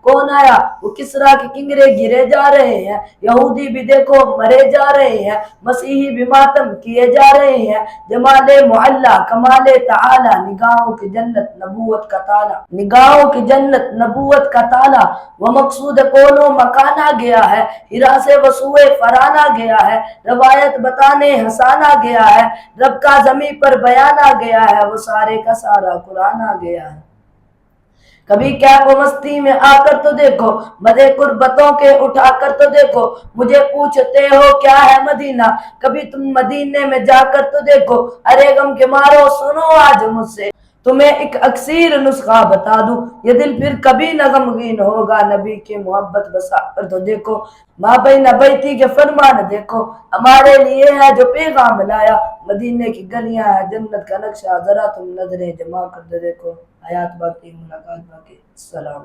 कौन आया? वो किसरा के किंगरे गिरे जा रहे हैं, यहूदी भी देखो मरे जा रहे हैं, मसीही भी मातम किए जा रहे हैं। जमाले मुअल्ला कमाले ताला, निगाहों की जन्नत नबूवत का ताला, निगाहों की जन्नत नबूवत का ताला। वो मकसूद कोनो मकाना गया है, हिरा से वसूए फराना गया है, रवायत बताने हसाना गया है, रब का जमी पर बयाना गया है, वो सारे का सारा कुरान आ गया है। कभी क्या वो मस्ती में आकर तो देखो, मदे कुर्बतों के उठाकर तो देखो, मुझे पूछते हो क्या है मदीना, कभी तुम मदीने में जाकर तो देखो। अरे गम के मारो सुनो आज मुझसे, तुम्हें एक अक्सीर नुस्खा बता दूं, ये दिल फिर कभी न गमगीन होगा, नबी की मोहब्बत बसा कर तो देखो। माँ बई नबैती के फरमान देखो, हमारे लिए है जो पैगाम लाया, मदीने की गलियां है जन्नत का नक्शा, जरा तुम नजरें जमा कर दे देखो। हयात बाकी मुलाकात बाकी। सलाम।